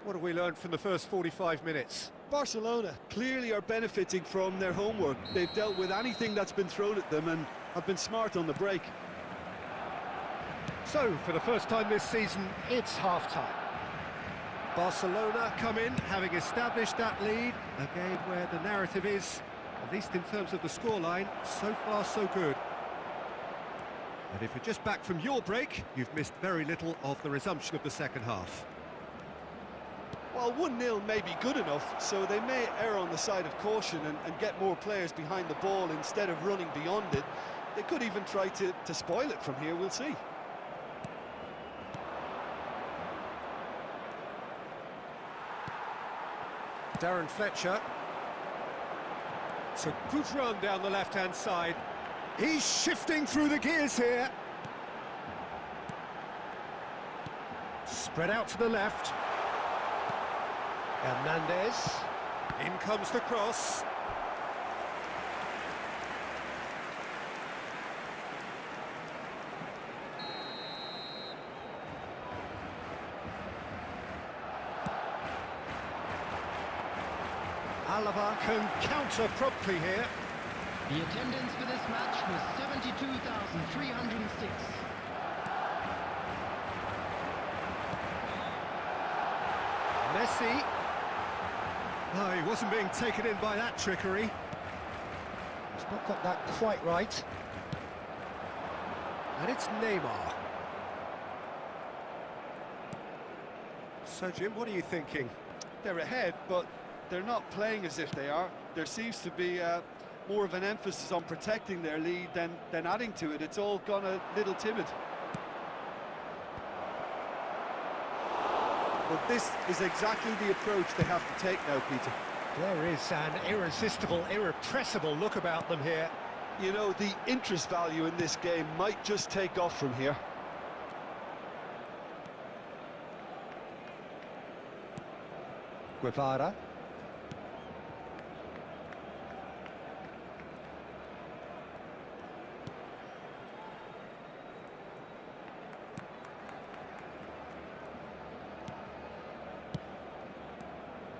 What have we learned from the first 45 minutes? Barcelona clearly are benefiting from their homework. They've dealt with anything that's been thrown at them and have been smart on the break. So, for the first time this season, it's half-time. Barcelona come in, having established that lead. A game where the narrative is, at least in terms of the scoreline, so far so good. And if you're just back from your break, you've missed very little of the resumption of the second half. Well, 1-0 may be good enough, so they may err on the side of caution and get more players behind the ball instead of running beyond it. They could even try to spoil it from here, we'll see. Darren Fletcher. It's a good run down the left-hand side. He's shifting through the gears here. Spread out to the left. Hernandez. In comes the cross. Alaba can counter promptly here. The attendance for this match was 72,306. Messi. No, he wasn't being taken in by that trickery. He's not got that quite right. And it's Neymar. So, Jim, what are you thinking? They're ahead, but they're not playing as if they are. There seems to be more of an emphasis on protecting their lead than adding to it. It's all gone a little timid. But this is exactly the approach they have to take now, Peter. There is an irresistible, irrepressible look about them here. You know, the interest value in this game might just take off from here. Guevara.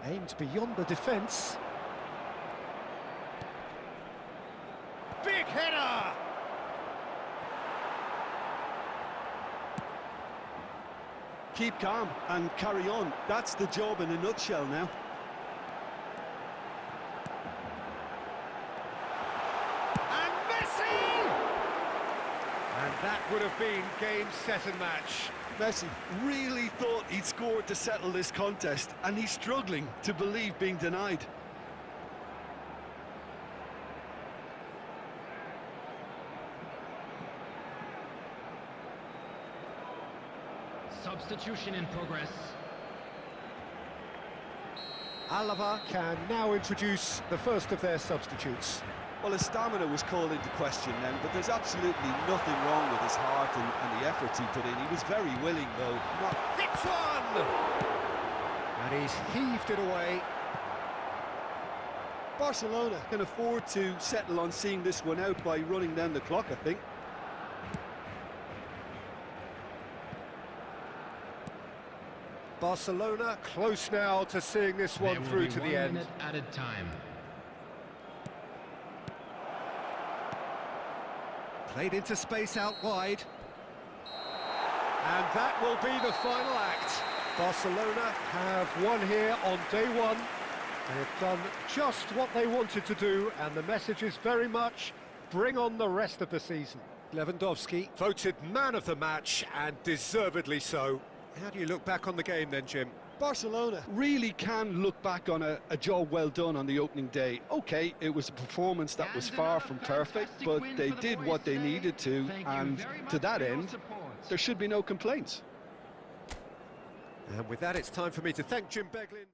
Aimed beyond the defence. Big header! Keep calm and carry on. That's the job in a nutshell now. And Messi! And that would have been game, set and match. Messi really thought he'd scored to settle this contest, and he's struggling to believe being denied. Substitution in progress. Alaba can now introduce the first of their substitutes. Well, his stamina was called into question then, but there's absolutely nothing wrong with his heart and the efforts he put in. He was very willing, though. Hits one! And he's heaved it away. Barcelona can afford to settle on seeing this one out by running down the clock, I think. Barcelona close now to seeing this one through to the end. 1 minute added time. Played into space out wide. And that will be the final act. Barcelona have won here on day one. They've done just what they wanted to do, and the message is very much, bring on the rest of the season. Lewandowski voted man of the match, and deservedly so. How do you look back on the game then, Jim? Barcelona really can look back on a job well done on the opening day. OK, it was a performance that was far from perfect, but they did what they needed to, and to that end, there should be no complaints. And with that, it's time for me to thank Jim Beglin.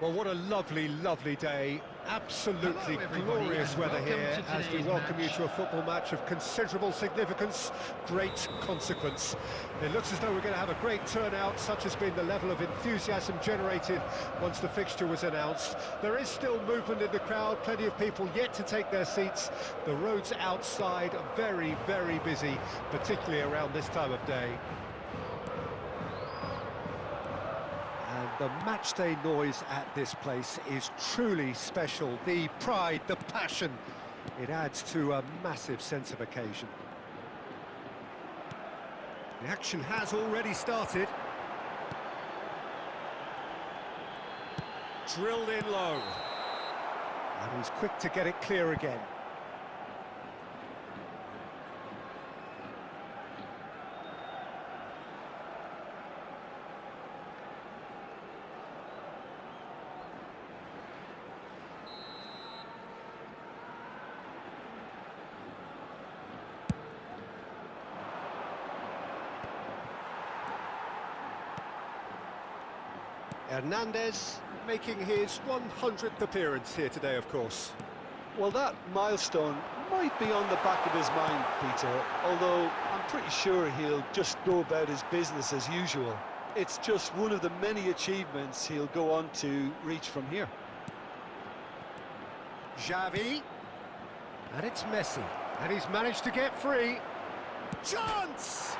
Well, what a lovely, lovely day. Absolutely Hello, everybody, glorious and weather welcome here to as we today's welcome you match. to a football match of considerable significance, great consequence. It looks as though we're going to have a great turnout, such has been the level of enthusiasm generated once the fixture was announced. There is still movement in the crowd, plenty of people yet to take their seats. The roads outside are very, very busy, particularly around this time of day. And the matchday noise at this place is truly special. The pride, the passion, it adds to a massive sense of occasion. The action has already started. Drilled in low. And he's quick to get it clear again. Hernandez making his 100th appearance here today, of course. Well, that milestone might be on the back of his mind, Peter, although I'm pretty sure he'll just go about his business as usual. It's just one of the many achievements he'll go on to reach from here. Xavi. And it's Messi. And he's managed to get free. Chance!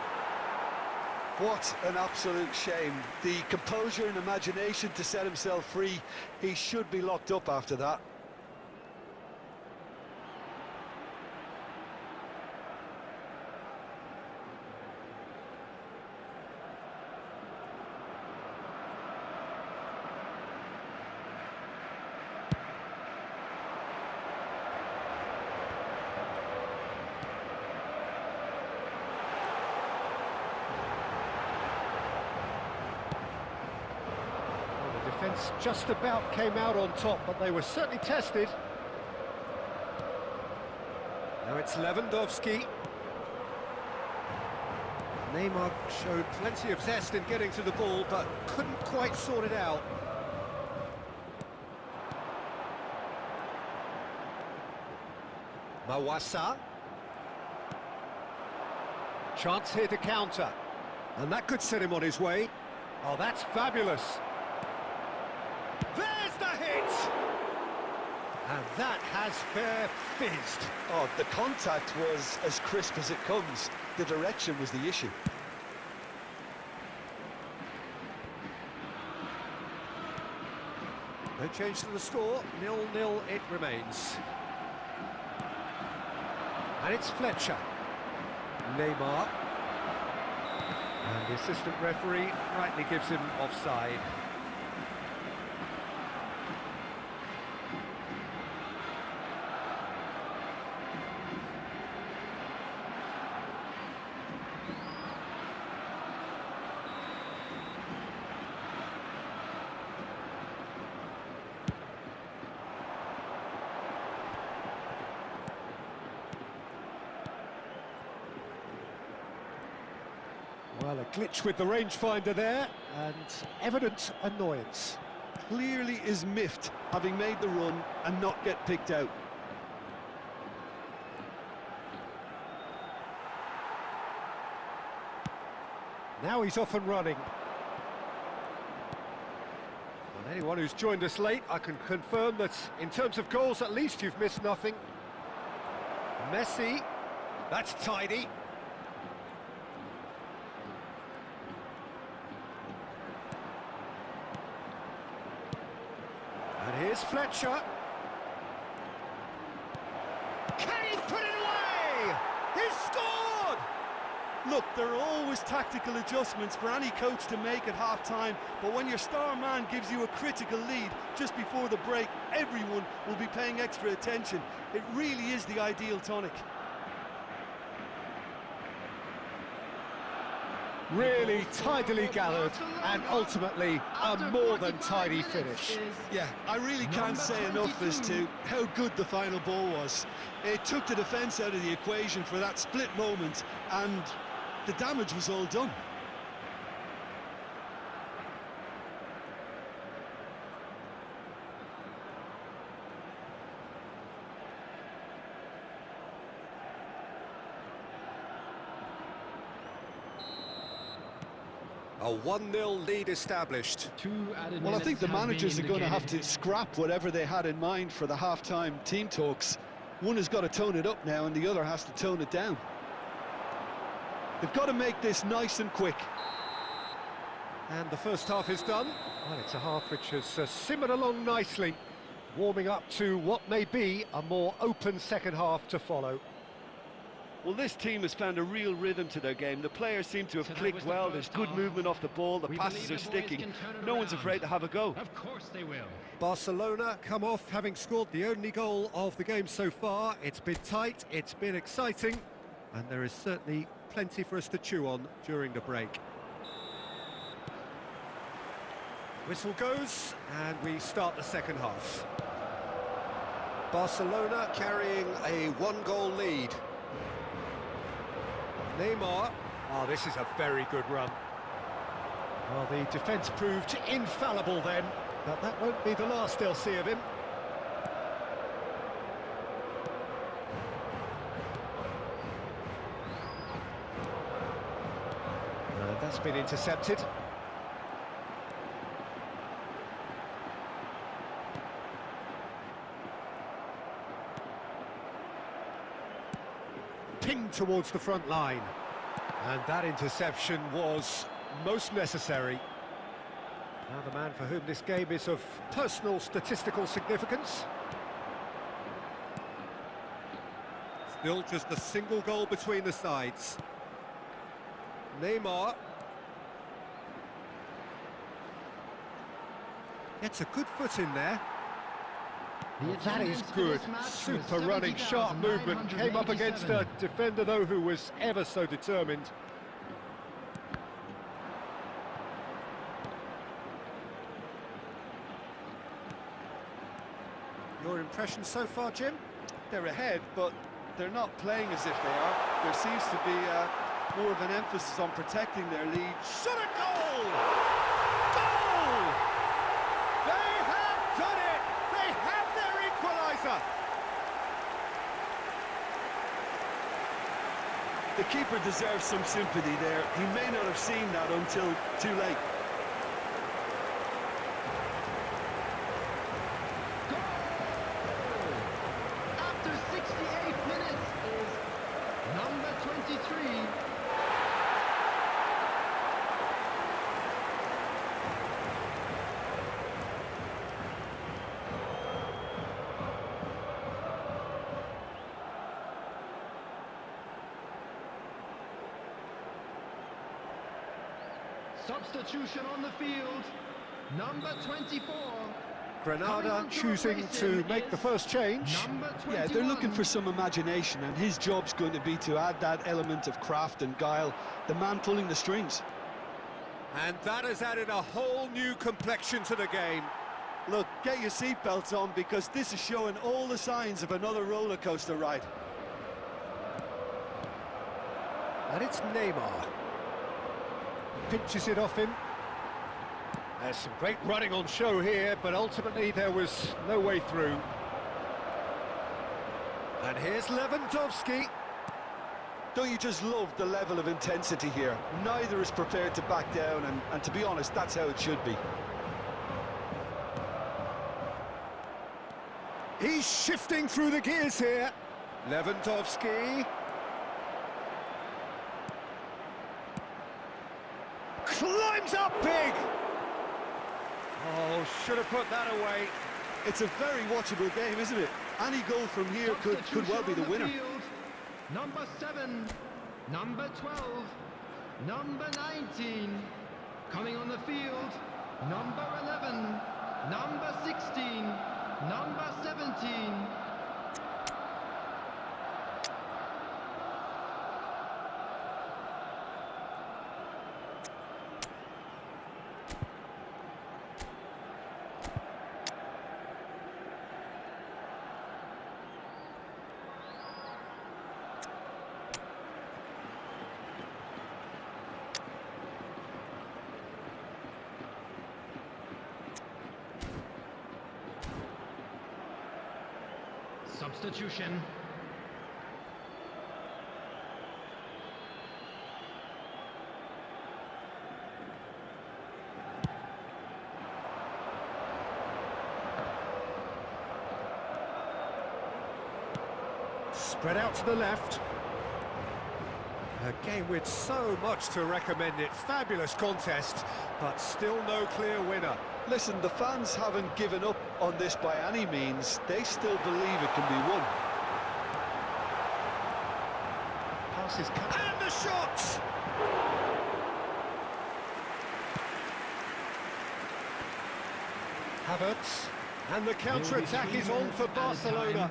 What an absolute shame. The composure and imagination to set himself free, he should be locked up after that. Defence just about came out on top, but they were certainly tested. Now it's Lewandowski. Neymar showed plenty of zest in getting to the ball, but couldn't quite sort it out. Mawassa. Chance here to counter. And that could set him on his way. Oh, that's fabulous. There's the hit! And that has fair fizzed. Oh, the contact was as crisp as it comes. The direction was the issue. No change to the score, 0-0 it remains. And it's Fletcher. Neymar. And the assistant referee rightly gives him offside. Well, a glitch with the rangefinder there, and evident annoyance. Clearly is miffed, having made the run and not get picked out. Now he's off and running. And anyone who's joined us late, I can confirm that in terms of goals, at least you've missed nothing. Messi, that's tidy. And here's Fletcher. Can he put it away? He's scored! Look, there are always tactical adjustments for any coach to make at half-time, but when your star man gives you a critical lead just before the break, everyone will be paying extra attention. It really is the ideal tonic. Really tidily gathered, and ultimately a more than tidy finish. Yeah, I really can't say enough as to how good the final ball was. It took the defence out of the equation for that split moment, and the damage was all done. A 1-0 lead established. Well, I think the managers are going to have to scrap whatever they had in mind for the half-time team talks. One has got to tone it up now and the other has to tone it down. They've got to make this nice and quick. And the first half is done. Well, it's a half which has simmered along nicely, warming up to what may be a more open second half to follow. Well, this team has found a real rhythm to their game. The players seem to have clicked well. There's good movement off the ball. The passes are sticking. No one's afraid to have a go. Of course they will. Barcelona come off having scored the only goal of the game so far. It's been tight, it's been exciting, and there is certainly plenty for us to chew on during the break. Whistle goes, and we start the second half. Barcelona carrying a 1-goal lead. Neymar. Oh, this is a very good run. Well, the defence proved infallible then, but that won't be the last they'll see of him. That's been intercepted. Pinged towards the front line. And that interception was most necessary. Now the man for whom this game is of personal statistical significance. Still just a single goal between the sides. Neymar. Gets a good foot in there. That is good. Super running, sharp movement. Came up against a defender, though, who was ever so determined. Your impression so far, Jim? They're ahead, but they're not playing as if they are. There seems to be more of an emphasis on protecting their lead. Shot a goal! Goal! They have done it! They have their equaliser! The keeper deserves some sympathy there. He may not have seen that until too late. After 68 minutes is number 23. Substitution on the field, number 24. Granada choosing to make the first change. Yeah, they're looking for some imagination, and his job's going to be to add that element of craft and guile, the man pulling the strings. And that has added a whole new complexion to the game. Look, get your seatbelts on, because this is showing all the signs of another roller coaster ride. And it's Neymar. Pinches it off him. There's some great running on show here, but ultimately there was no way through. And here's Lewandowski. Don't you just love the level of intensity here? Neither is prepared to back down, and to be honest, that's how it should be. He's shifting through the gears here. Lewandowski. Climbs up big. Oh, should have put that away. It's a very watchable game, isn't it? Any goal from here could well be the winner. Number 7, number 12, number 19. Coming on the field, number 11, number 16, number 17. Substitution. Spread out to the left. A game with so much to recommend it. Fabulous contest, but still no clear winner. Listen, the fans haven't given up on this by any means. They still believe it can be won. Passes come. And the shot! Havertz. And the counter-attack is on for Barcelona.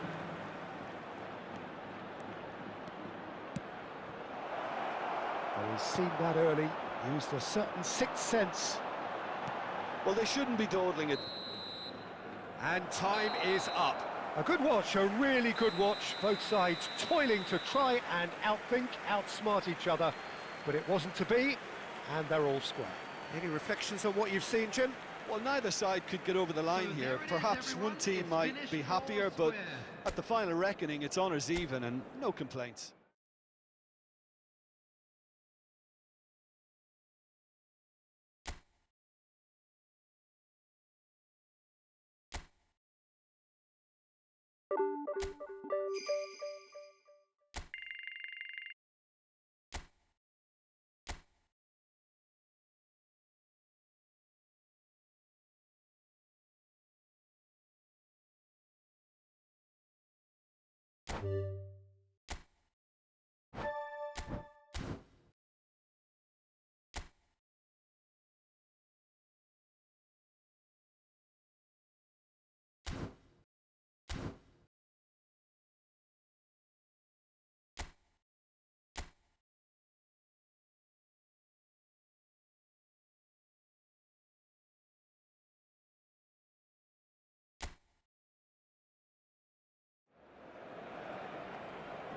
Well, he's seen that early, used a certain sixth sense. Well, they shouldn't be dawdling it. And time is up. A good watch, a really good watch. Both sides toiling to try and outthink, outsmart each other. But it wasn't to be, and they're all square. Any reflections on what you've seen, Jim? Well, neither side could get over the line here. Perhaps one team might be happier, but at the final reckoning, it's honours even and no complaints.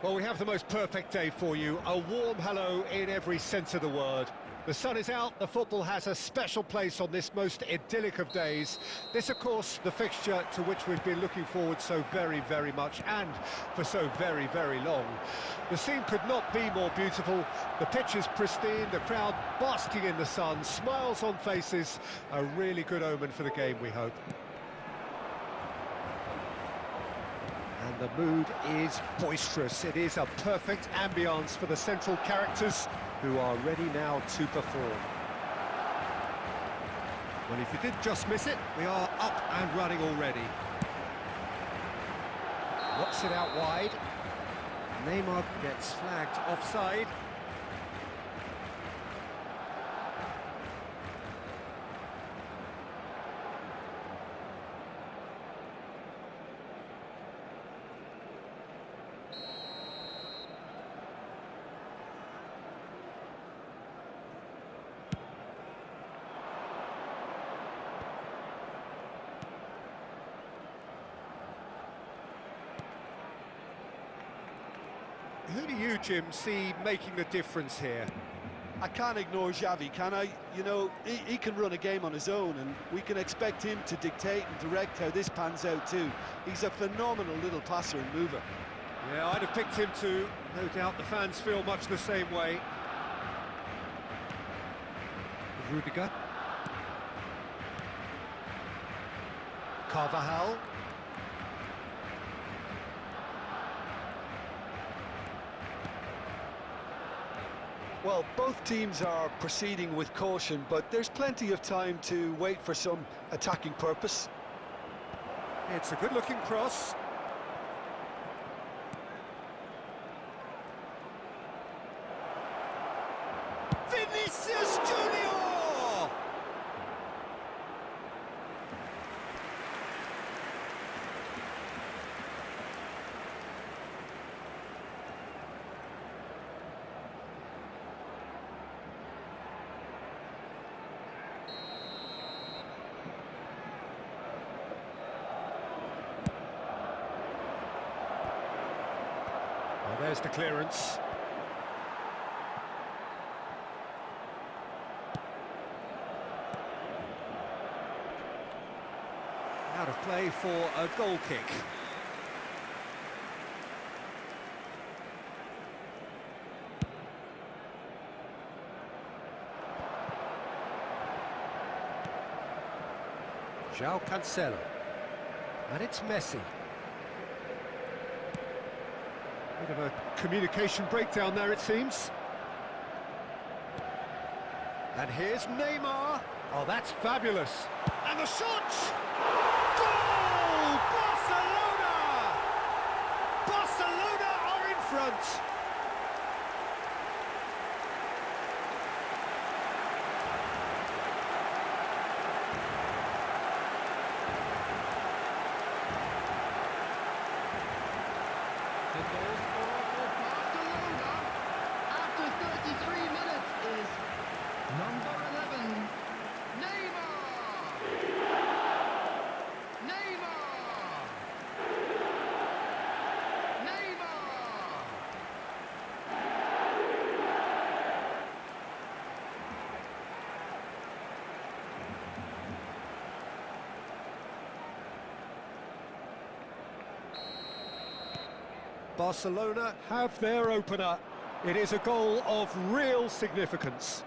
Well, we have the most perfect day for you. A warm hello in every sense of the word. The sun is out, the football has a special place on this most idyllic of days. This, of course, the fixture to which we've been looking forward so very, very much, and for so very, very long. The scene could not be more beautiful. The pitch is pristine, the crowd basking in the sun, smiles on faces. A really good omen for the game, we hope. And the mood is boisterous. It is a perfect ambience for the central characters who are ready now to perform. Well, if you did just miss it, we are up and running already. Knocks it out wide. Neymar gets flagged offside. Who do you, Jim, see making a difference here? I can't ignore Xavi, can I? You know, he can run a game on his own, and we can expect him to dictate and direct how this pans out too. He's a phenomenal little passer and mover. Yeah, I'd have picked him too. No doubt the fans feel much the same way. Rudiger. Carvajal. Well, both teams are proceeding with caution, but there's plenty of time to wait for some attacking purpose. It's a good-looking cross. Vinicius Junior! Well, there's the clearance. Out of play for a goal kick. João Cancelo. And it's Messi. Bit of a communication breakdown there, it seems. And here's Neymar. Oh, that's fabulous. And the shot! Goal! Barcelona! Barcelona are in front. The goal scorer for Barcelona after 33 minutes is number 11, Neymar! Neymar! Neymar! Barcelona have their opener. It is a goal of real significance.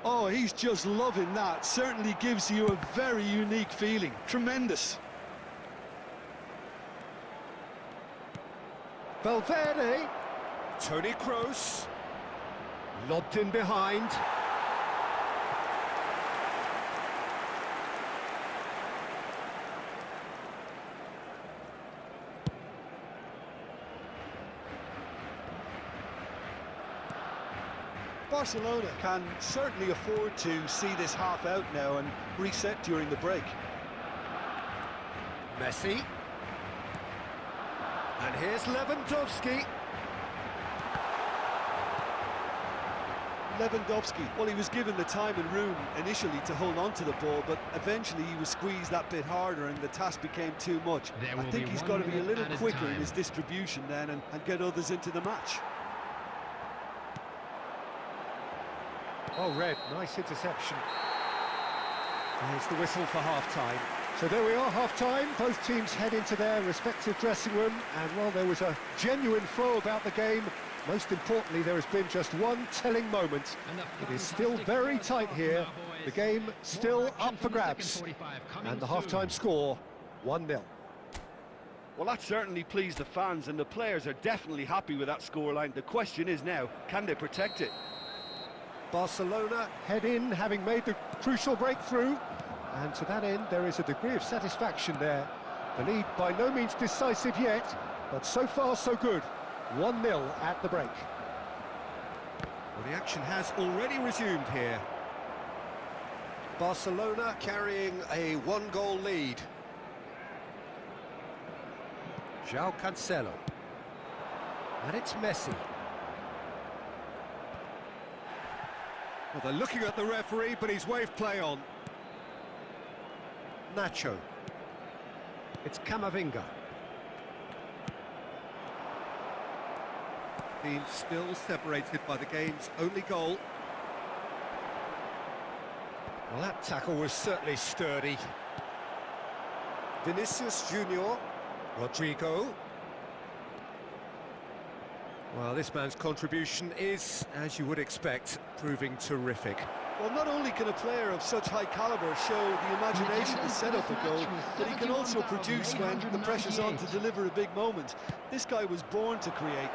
Oh, he's just loving that. Certainly gives you a very unique feeling. Tremendous. Valverde, Toni Kroos, lobbed in behind. Barcelona can certainly afford to see this half out now and reset during the break. Messi. And here's Lewandowski. Lewandowski, well, he was given the time and room initially to hold on to the ball, but eventually he was squeezed that bit harder and the task became too much. I think he's got to be a little quicker in his distribution then and get others into the match. Oh, Red, nice interception. There's the whistle for half-time. So there we are, half-time. Both teams head into their respective dressing room, and while there was a genuine flow about the game, most importantly, there has been just one telling moment. It is still very tight here. The game still up for grabs. And the half-time score, 1-0. Well, that certainly pleased the fans, and the players are definitely happy with that scoreline. The question is now, can they protect it? Barcelona head in, having made the crucial breakthrough. And to that end, there is a degree of satisfaction there. The lead by no means decisive yet, but so far so good. 1-0 at the break. Well, the action has already resumed here. Barcelona carrying a one-goal lead. João Cancelo. And it's Messi. Well, they're looking at the referee, but he's waved play on. Nacho. It's Camavinga. Team still separated by the game's only goal. Well, that tackle was certainly sturdy. Vinicius Junior, Rodrigo. Well, this man's contribution is, as you would expect, proving terrific. Well, not only can a player of such high calibre show the imagination to set up a goal, but he can also produce when the pressure's on to deliver a big moment. This guy was born to create.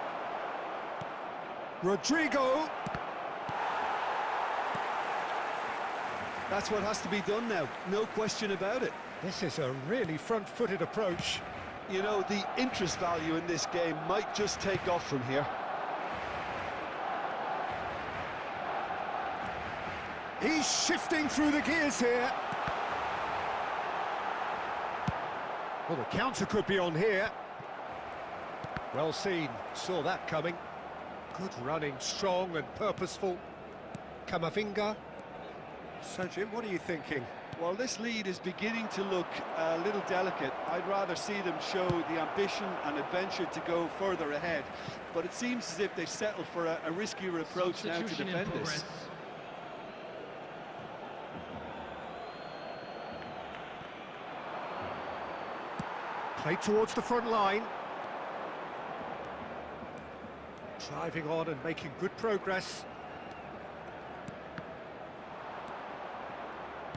Rodrigo! That's what has to be done now, no question about it. This is a really front-footed approach. You know, the interest value in this game might just take off from here. He's shifting through the gears here. Well, the counter could be on here. Well seen, saw that coming. Good running, strong and purposeful. Camavinga. So, Jim, what are you thinking? Well, this lead is beginning to look a little delicate. I'd rather see them show the ambition and adventure to go further ahead. But it seems as if they settle for a riskier approach now to defend this. Play towards the front line. Driving on and making good progress.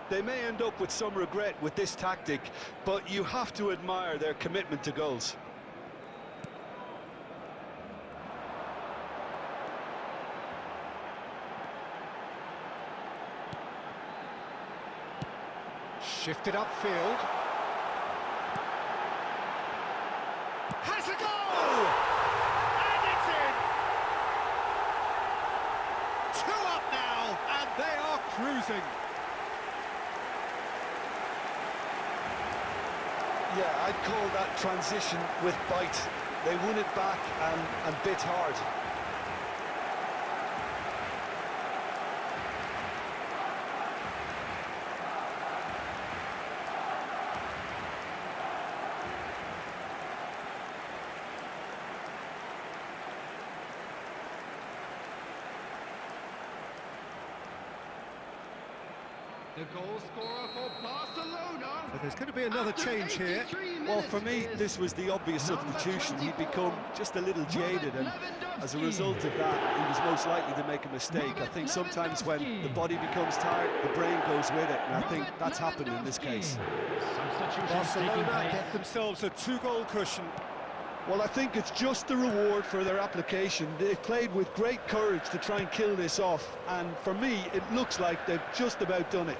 They may end up with some regret with this tactic, but you have to admire their commitment to goals. Shifted upfield. Has a goal! And it's in! 2 up now, and they are cruising. Yeah, I'd call that transition with bite. They won it back and bit hard. The goal scorer for Barcelona. So there's going to be another change here. Well, for me, this was the obvious substitution. He'd become just a little jaded, and as a result of that, he was most likely to make a mistake. I think sometimes when the body becomes tired, the brain goes with it, and I think that's happened in this case. Barcelona get themselves a 2-goal cushion. Well, I think it's just the reward for their application. They've played with great courage to try and kill this off, and for me, it looks like they've just about done it.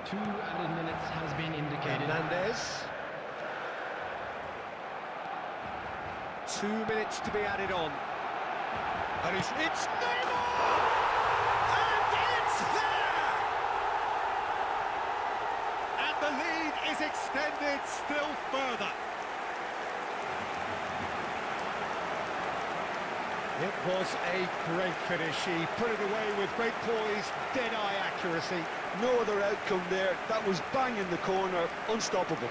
2 added minutes has been indicated. Hernandez. 2 minutes to be added on. And it's Neymar! And it's there! And the lead is extended still further. It was a great finish. He put it away with great poise, dead-eye accuracy. No other outcome there. That was bang in the corner, unstoppable.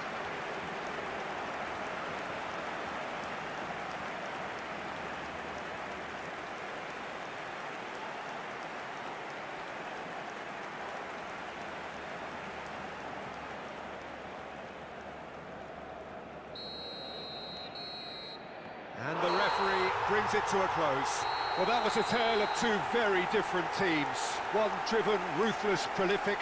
And the referee brings it to a close. Well, that was a tale of 2 very different teams. One driven, ruthless, prolific.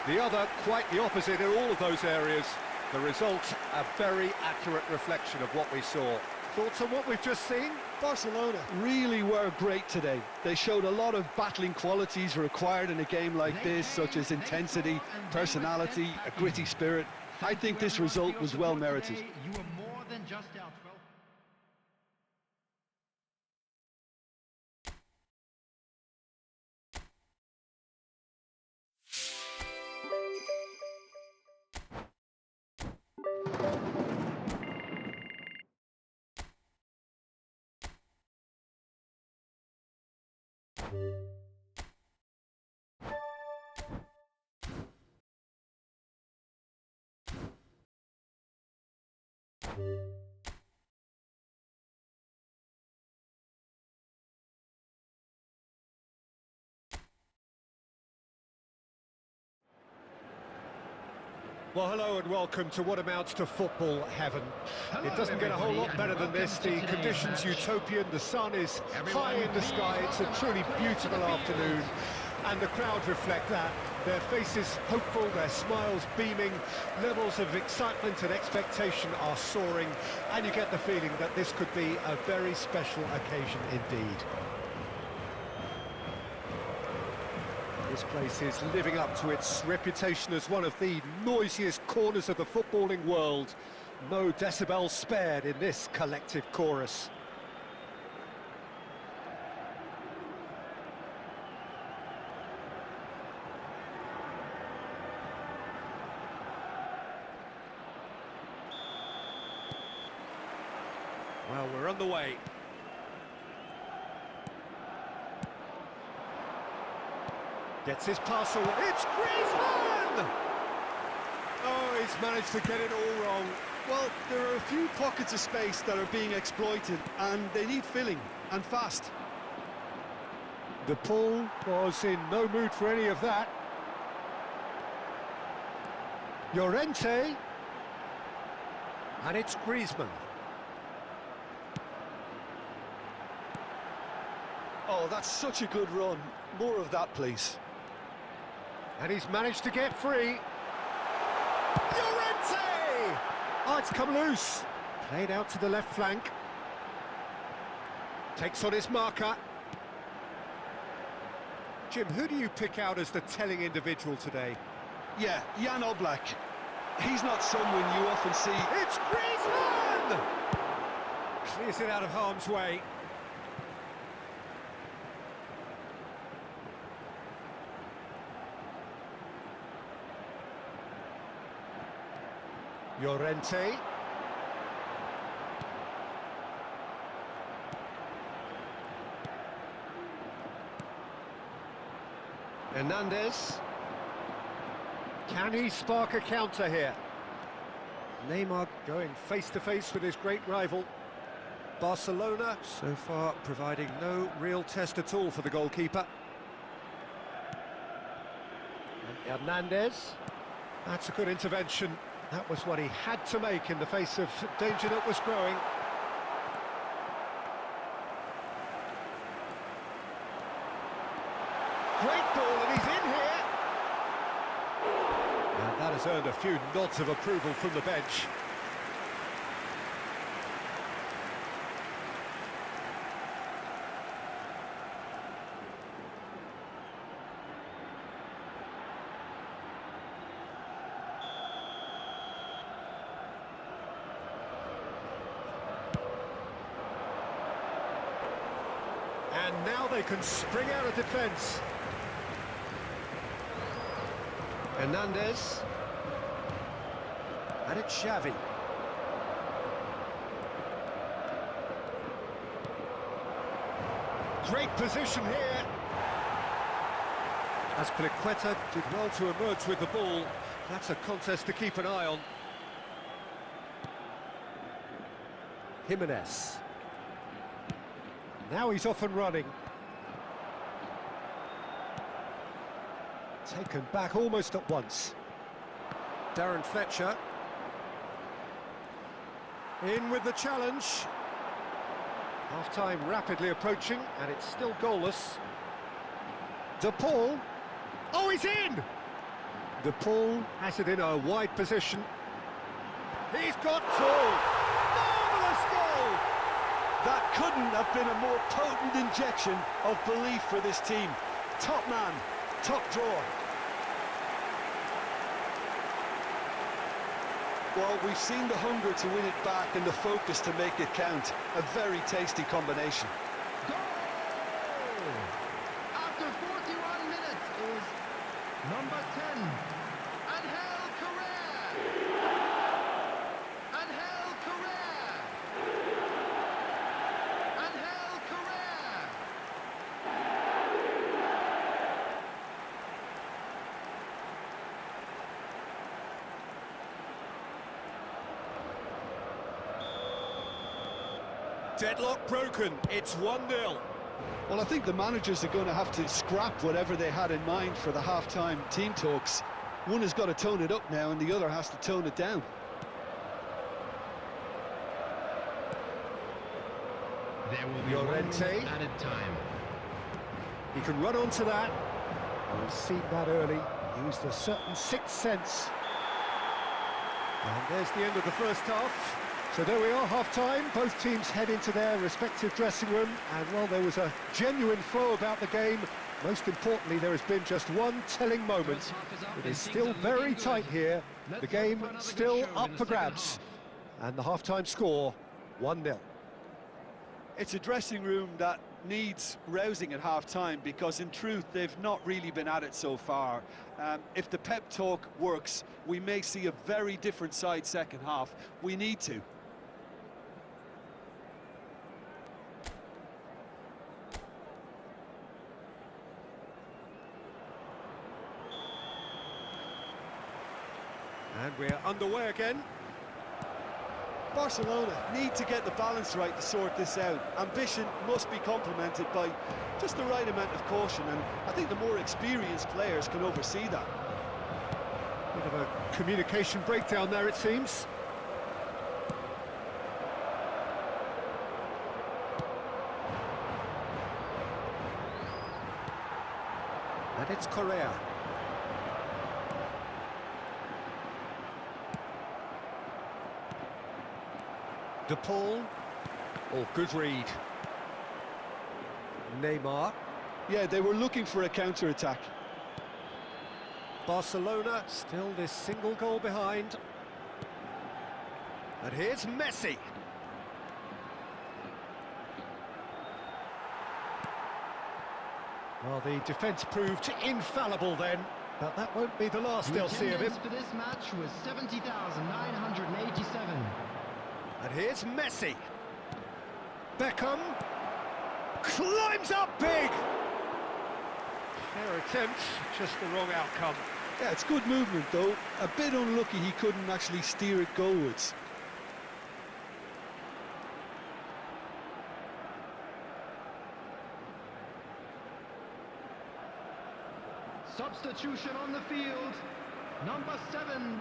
The other quite the opposite in all of those areas. The result, a very accurate reflection of what we saw. Thoughts on what we've just seen? Barcelona really were great today. They showed a lot of battling qualities required in a game like this, such as intensity, personality, a gritty spirit. I think this result was well merited. You were more than just out. Well, hello and welcome to what amounts to football heaven. It doesn't get a whole lot better than this. The conditions utopian, the sun is high in the sky, it's a truly beautiful afternoon, and the crowd reflect that. Their faces hopeful, their smiles beaming, levels of excitement and expectation are soaring, and you get the feeling that this could be a very special occasion indeed. This place is living up to its reputation as one of the noisiest corners of the footballing world. No decibels spared in this collective chorus. Well, we're on the way. Gets his pass away. It's Griezmann! Oh, he's managed to get it all wrong. Well, there are a few pockets of space that are being exploited, and they need filling, and fast. The Paul was in no mood for any of that. Llorente. And it's Griezmann. Oh, that's such a good run. More of that, please. And he's managed to get free. Llorente! Oh, it's come loose. Played out to the left flank. Takes on his marker. Jim, who do you pick out as the telling individual today? Yeah, Jan Oblak. He's not someone you often see. It's Griezmann! Clears it out of harm's way. Llorente. Hernandez. Can he spark a counter here? Neymar going face-to-face with his great rival. Barcelona, so far, providing no real test at all for the goalkeeper. And Hernandez. That's a good intervention. That was what he had to make in the face of danger that was growing. Great ball, and he's in here. And that has earned a few nods of approval from the bench. And now they can spring out of defence. Hernandez. And it's Xavi. Great position here. Azpilicueta did well to emerge with the ball. That's a contest to keep an eye on. Jimenez. Now he's off and running. Taken back almost at once. Darren Fletcher. In with the challenge. Half-time rapidly approaching, and it's still goalless. De Paul. Oh, he's in! De Paul has it in a wide position. He's got two! Marvellous goal! That couldn't have been a more potent injection of belief for this team. Top man, top draw. Well, we've seen the hunger to win it back and the focus to make it count. A very tasty combination. Goal! After 41 minutes is number 10, Angel Correa. Angel Correa. Angel Correa. Deadlock broken, it's 1-0. Well, I think the managers are going to have to scrap whatever they had in mind for the half-time team talks. One has got to tone it up now and the other has to tone it down. There will be Llorente. 1 minute added time. He can run onto that. We've seen that early. Used a certain sixth sense. And there's the end of the first half. So there we are, half-time. Both teams head into their respective dressing room. And while there was a genuine flow about the game, most importantly, there has been just one telling moment. It is still very tight here. The game still up for grabs. And the half-time score, 1-0. It's a dressing room that needs rousing at half-time because in truth they've not really been at it so far. If the pep talk works, we may see a very different side second half. We need to. And we're underway again. Barcelona need to get the balance right to sort this out. Ambition must be complemented by just the right amount of caution, and I think the more experienced players can oversee that. Bit of a communication breakdown there, it seems. And it's Correa. De Paul. Oh, good read. Neymar. Yeah, they were looking for a counter-attack. Barcelona still this single goal behind. And here's Messi. Well, the defence proved infallible then, but that won't be the last they'll see of him. For this match was 70,987. And here's Messi. Beckham climbs up big. Fair attempt, just the wrong outcome. Yeah, it's good movement though. A bit unlucky he couldn't actually steer it goalwards. Substitution on the field. Number 7,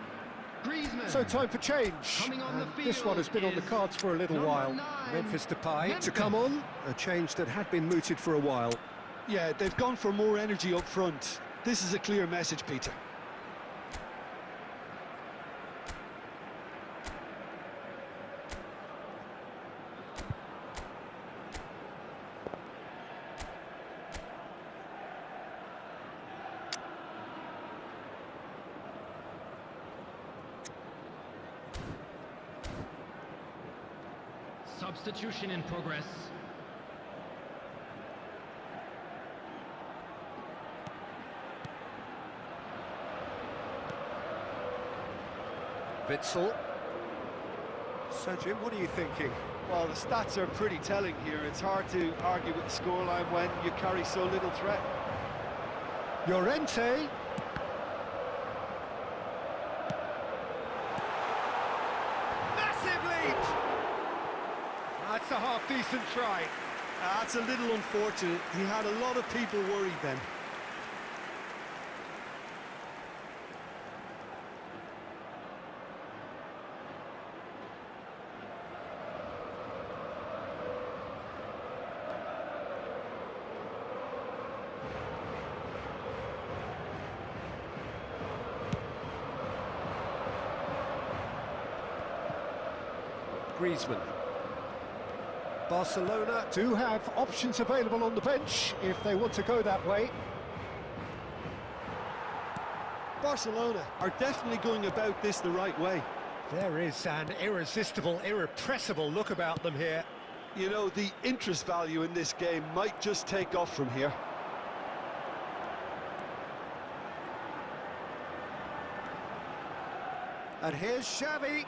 Griezmann. So time for change. Coming on the And field this one has been on the is cards for a little number while. 9, Memphis Depay to Memphis. come on. A change that had been mooted for a while. Yeah, they've gone for more energy up front. This is a clear message, Peter. Substitution in progress. Witsel. So, Jim, what are you thinking? Well, the stats are pretty telling here. It's hard to argue with the scoreline when you carry so little threat. Llorente. Massive lead! That's a half-decent try. That's a little unfortunate. He had a lot of people worried then. Griezmann. Barcelona do have options available on the bench if they want to go that way. Barcelona are definitely going about this the right way. There is an irresistible, irrepressible look about them here. You know, the interest value in this game might just take off from here. And here's Xavi.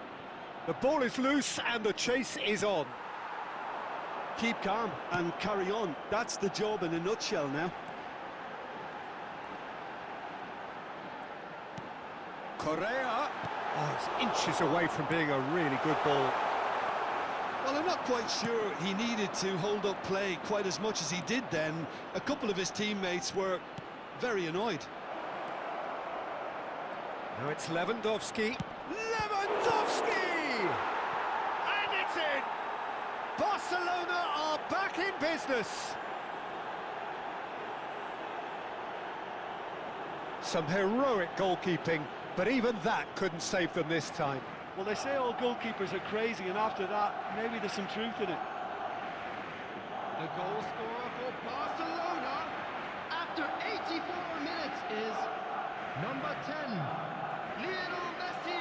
The ball is loose and the chase is on. Keep calm and carry on. That's the job in a nutshell now. Correa. Oh, it's inches away from being a really good ball. Well, I'm not quite sure he needed to hold up play quite as much as he did then. A couple of his teammates were very annoyed. Now it's Lewandowski. Lewandowski! And it's in! Barcelona are back in business. Some heroic goalkeeping, but even that couldn't save them this time. Well, they say all goalkeepers are crazy, and after that, maybe there's some truth in it. The goal scorer for Barcelona after 84 minutes is number 10, Lionel Messi.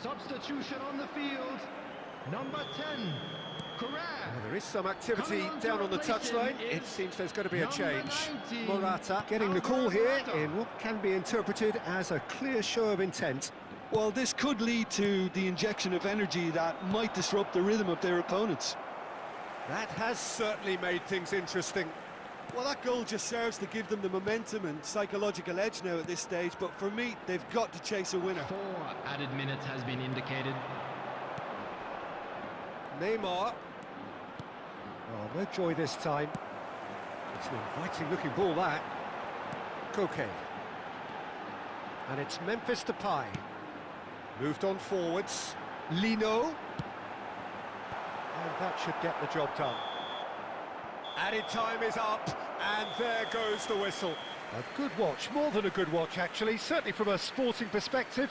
Substitution on the field, number 10, Correa. Well, there is some activity Coming on to down on the replace him touchline. It is seems there's going to be a number change. 19, Morata getting the call here Morata. in what can be interpreted as a clear show of intent. Well, this could lead to the injection of energy that might disrupt the rhythm of their opponents. That has certainly made things interesting. Well, that goal just serves to give them the momentum and psychological edge now at this stage, but for me, they've got to chase a winner. 4 added minutes has been indicated. Neymar. Oh, no joy this time. It's an inviting looking ball, that. Koke. And it's Memphis Depay. Moved on forwards. Lino. And that should get the job done. Added time is up, and there goes the whistle. A good watch, more than a good watch actually, certainly from a sporting perspective.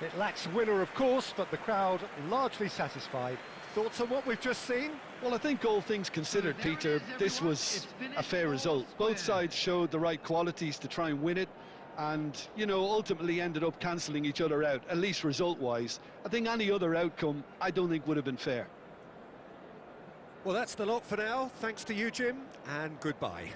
It lacks winner, of course, but the crowd largely satisfied. Thoughts on what we've just seen? Well, I think all things considered, Peter, this was a fair result. Both sides showed the right qualities to try and win it, and, you know, ultimately ended up cancelling each other out, at least result-wise. I think any other outcome, I don't think would have been fair. Well, that's the lot for now. Thanks to you, Jim, and goodbye.